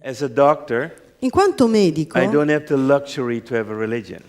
As a doctor, In quanto medico, I don't have the luxury to have a religion.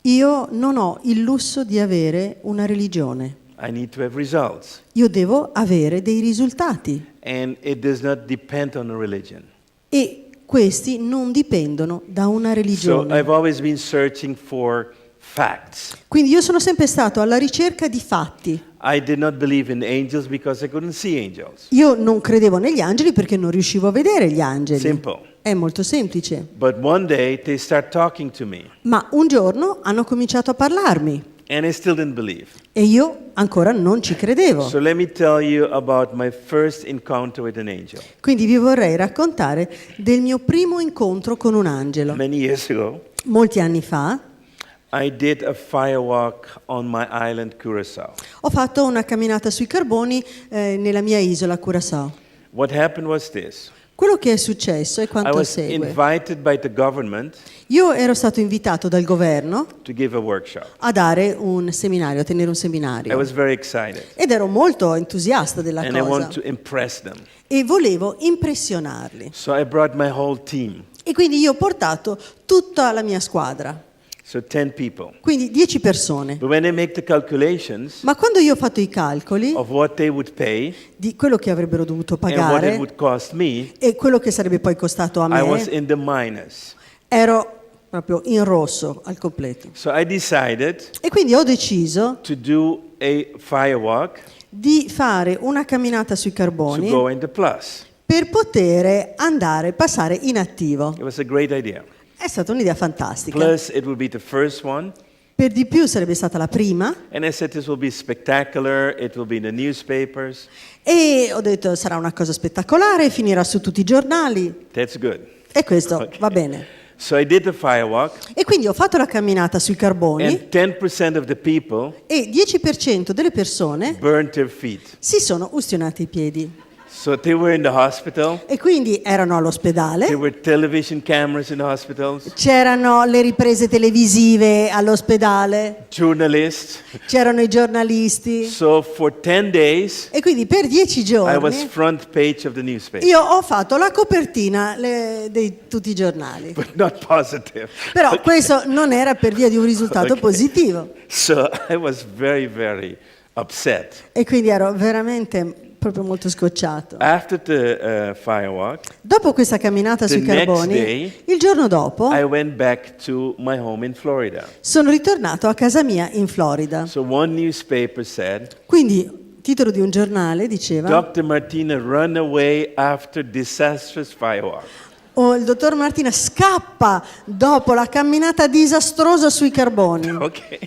io non ho il lusso di avere una religione. I need to have results. Io devo avere dei risultati And it does not depend on a religion. e questi non dipendono da una So religione. I've always been searching for facts. Quindi io sono sempre stato alla ricerca di fatti. I did not believe in angels because I couldn't see angels. Io non credevo negli angeli perché non riuscivo a vedere gli angeli. Simple. È molto semplice. But one day they start talking to me, Ma un giorno hanno cominciato a parlarmi and I still didn't believe. e io ancora non ci credevo. So let me tell you about my first encounter with an angel. Quindi vi vorrei raccontare del mio primo incontro con un angelo. Many years ago, Molti anni fa I did a firewalk on my island, Curaçao. ho fatto una camminata sui carboni nella mia isola Curaçao. What happened was this. Quello che è successo è I quanto was segue. invited by the government Io ero stato invitato dal governo to give a workshop. a dare un seminario, a tenere un I seminario. was very excited, Ed ero molto entusiasta della and I cosa wanted to impress them. e volevo impressionarli. So I brought my whole team, E quindi io ho portato tutta la mia squadra, so 10 people. quindi 10 persone. But when I make the calculations Ma quando io ho fatto i calcoli of what they would pay di quello che avrebbero dovuto and what it pagare would cost me, e quello che sarebbe poi costato a I was me, in the minus. ero proprio in rosso al completo. So I decided E quindi ho deciso to do a firewalk di fare una camminata sui to carboni go in the plus. per poter passare in attivo. It was a great idea. È stata un'idea fantastica. Plus, it would be the first one. Per di più sarebbe stata la prima And I said this will be spectacular. It will be in the newspapers. e ho detto sarà una cosa spettacolare, finirà su tutti i giornali That's good. e questo Okay. va bene. So I did the firewalk, E quindi ho fatto la camminata sui carboni and 10% of the people e 10% delle persone burned their feet. si sono ustionati i piedi. So they were in the hospital. E quindi erano There all'ospedale, were television cameras in the hospitals, c'erano le riprese televisive all'ospedale, journalists. c'erano i giornalisti So for 10 days, e quindi per 10 I was giorni front page of the newspaper, io ho fatto la copertina di tutti i giornali. but not positive. Però questo non era per via di un risultato Ok. positivo So I was very, very upset. e quindi ero veramente proprio molto scocciato. After the firewalk, Dopo questa camminata The sui next carboni, day, il giorno dopo I went back to my home in Florida. sono ritornato a casa mia in Florida. So one newspaper said, Quindi, titolo di un giornale diceva: Dr. Martina run away after disastrous firewalk. "Oh, il dottor Martina scappa dopo la camminata disastrosa sui carboni". Okay.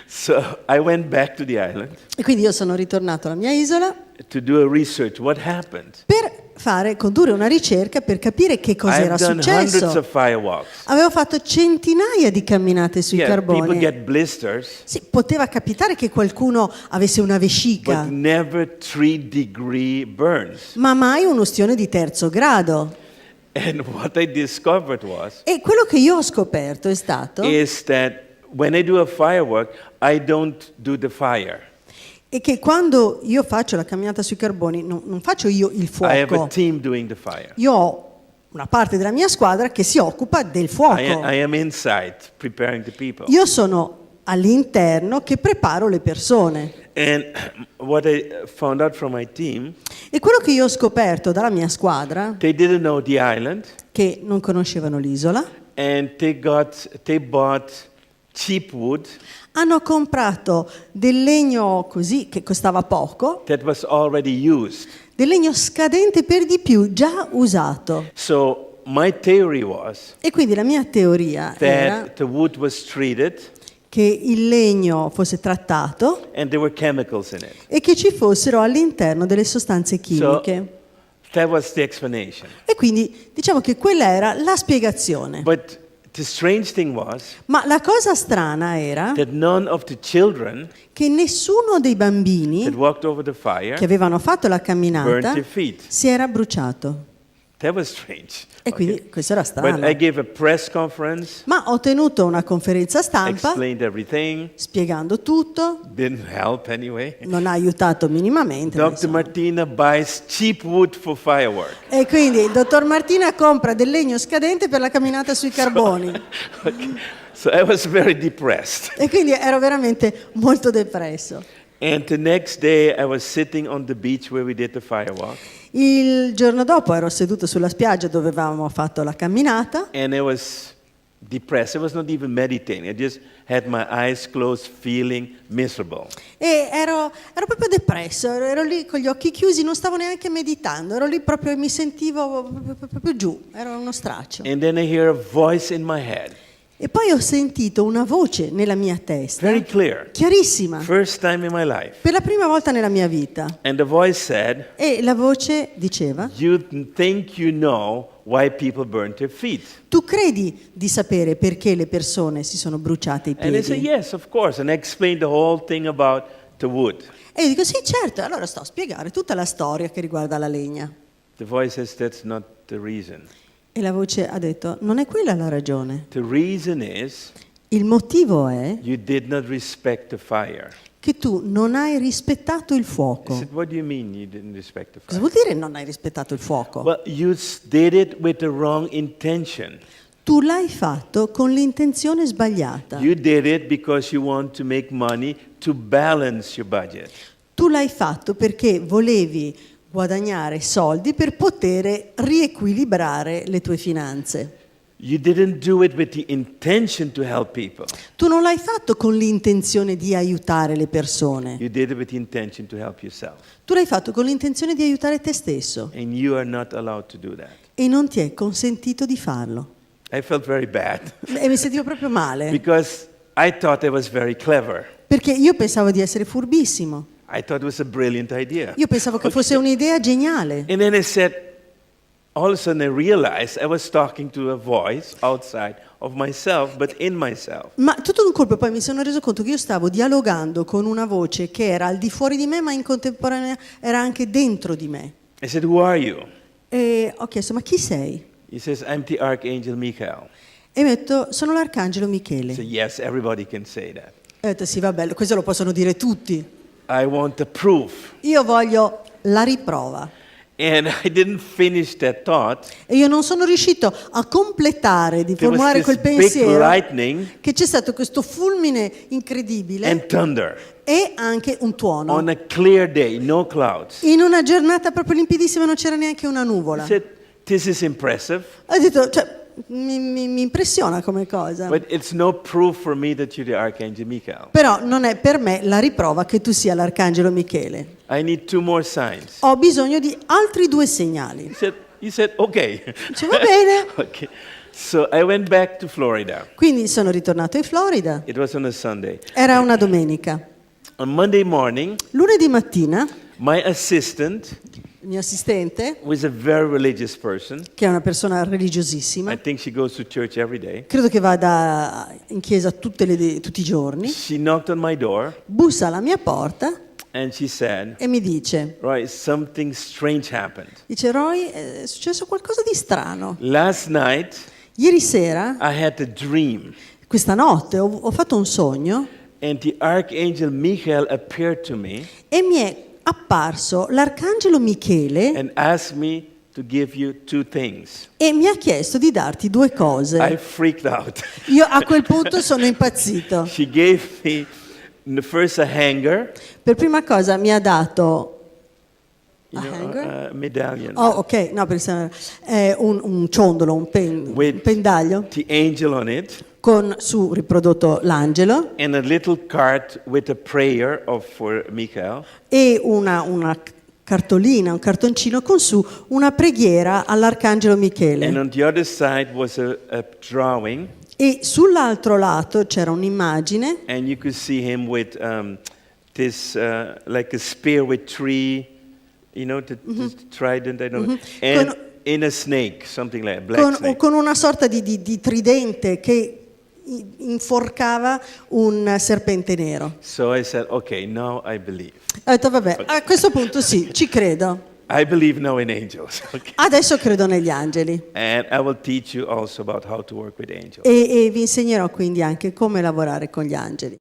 So I went back to the island E quindi io sono ritornato alla mia isola to do a research. What happened? per condurre una ricerca per capire che cosa I've era done hundreds successo. of firewalks. Avevo fatto centinaia di camminate sui Yeah, people carboni. get blisters, Sì, poteva capitare che qualcuno avesse una vescica, but never 3-degree burns. ma mai un'ustione di terzo grado. And what I discovered E quello che io ho scoperto è stato is that when I do a firework, I don't do the fire. è che quando io faccio la camminata sui carboni non faccio io il I have a fuoco. team doing the fire. Io ho una parte della mia squadra che si occupa del fuoco. I am inside preparing the people. Io sono all'interno che preparo le persone. And what I found out from my team, E quello che io ho scoperto dalla mia squadra, they didn't know the island, che non conoscevano l'isola, and they bought cheap wood hanno comprato del legno così che costava poco, that was already used. del legno scadente per di più, già usato. So my theory was E quindi la mia teoria era that the wood was treated che il legno fosse trattato and there were chemicals in it. e che ci fossero all'interno delle sostanze chimiche. That was the explanation. E quindi diciamo che quella era la spiegazione. But the strange thing was Ma la cosa strana era that none of the children che nessuno dei that bambini walked over the che fire avevano fatto la burned camminata their feet. si era bruciato. That was strange. E quindi questo era But strano. I gave a press conference, Ma ho tenuto una conferenza stampa explained everything. spiegando tutto, Didn't help anyway. non ha aiutato minimamente. Dr. insomma. Martina buys cheap wood for firework. E quindi il dottor Martina compra del legno scadente per la camminata sui carboni. Okay. So I was very depressed. E quindi ero veramente molto depresso. And the next day I was sitting on the beach where we did the firewalk. Il giorno dopo ero seduto sulla spiaggia dove avevamo fatto la camminata And I was depressed. I was not even meditating. I just had my eyes closed, feeling miserable. e ero proprio depresso, ero lì con gli occhi chiusi, non stavo neanche meditando, ero lì proprio e mi sentivo proprio giù, ero uno straccio. And then I hear a voice in my head, E poi ho sentito una voce nella mia testa, very clear, chiarissima, first time in my life. per la prima volta nella mia vita. And the voice said, E la voce diceva: "You think you know why people burn their feet?" tu credi di sapere perché le persone si sono bruciate i And I said, piedi? "Yes, of course." And I explained the whole thing about the wood. E io dico: sì, certo. E allora sto a spiegare tutta la storia che riguarda la legna. The voice says, "That's not the reason. E la voce ha detto: non è quella la ragione. The reason is Il motivo è you did not respect the fire." che tu non hai rispettato il I fuoco. said, "What do you mean you didn't respect the Cosa fire?" vuol dire non hai rispettato il fuoco? Well, you did it with the wrong intention. Tu l'hai fatto con l'intenzione sbagliata. You did it because you want to make money to balance your budget. Tu l'hai fatto perché volevi guadagnare soldi per poter riequilibrare le tue finanze. You didn't do it with the intention to help people. Tu non l'hai fatto con l'intenzione di aiutare le persone. You did it with the intention to help yourself. Tu l'hai fatto con l'intenzione di aiutare te stesso And you are not allowed to do that. e non ti è consentito di farlo. I felt very bad E mi sentivo proprio male, because I thought I was very clever. perché io pensavo di essere furbissimo. I thought it was a brilliant idea. Io pensavo che fosse un'idea geniale. And then I said, all of a sudden I realized I was talking to a voice outside of myself, but in myself. Ma tutto d'un colpo poi mi sono reso conto che io stavo dialogando con una voce che era al di fuori di me, ma in contemporanea era anche dentro di me. I said, "Who are you?" E ho chiesto: ma chi sei? He says, "I'm the Archangel Michael." E mi ha detto: sono l'arcangelo I Michele. said, "Yes, everybody can say that." E ho detto: sì, vabbè, questo lo possono dire tutti. I want the proof. Io voglio la riprova. And I didn't finish that thought. E io non sono riuscito a completare di There was formulare this quel big pensiero lightning che c'è stato questo fulmine incredibile and thunder e anche un tuono. on a clear day, no clouds. In una giornata proprio limpidissima, non c'era neanche una I nuvola. said, "This is impressive, Ho detto, cioè, mi impressiona come cosa. but it's no proof for me that you're the Archangel Michael. Però non è per me la riprova che tu sia l'arcangelo Michele. I need 2 more signs." Ho bisogno di altri 2 segnali. He said, "Okay." Dice, va bene. Okay. So I went back to Florida. Quindi sono ritornato in Florida. It was on a Sunday. Era una domenica. On Monday morning, Lunedì mattina, my assistant, il mio assistente, who is a very religious person, che è una persona religiosissima, I think she goes to church every day, credo che vada in chiesa tutti i giorni, she knocked on my door bussa alla mia porta and she said, e mi dice, "Roy, something strange happened. Roy, è successo qualcosa di strano. Last night, Ieri sera, I had a dream, questa notte, ho fatto un sogno and the Archangel Michael appeared to me e mi è apparso l'arcangelo Michele and asked me to give you 2 things. e mi ha chiesto di darti 2 I cose. freaked out. Io a quel punto sono impazzito. She gave me first a hanger, Per prima cosa mi ha dato you A know, hanger? a medallion, oh, ok, no, è un ciondolo, un with pendaglio the angel on it, con su riprodotto l'angelo and a little card with a prayer for Michael. e una cartolina, un cartoncino con su una preghiera all'arcangelo And Michele. on the other side was a drawing, E sull'altro lato c'era un'immagine and you could see him with this, like a spear with 3, you know, this trident, I don't know, and Con- in a snake, something like a black snake. con una sorta di tridente che inforcava un serpente nero. So I said, "Okay, now I believe." Ho detto, vabbè, a questo punto sì, ci credo. I believe now in angels. Okay. Adesso credo negli angeli And I will teach you also about how to work with angels. e vi insegnerò quindi anche come lavorare con gli angeli.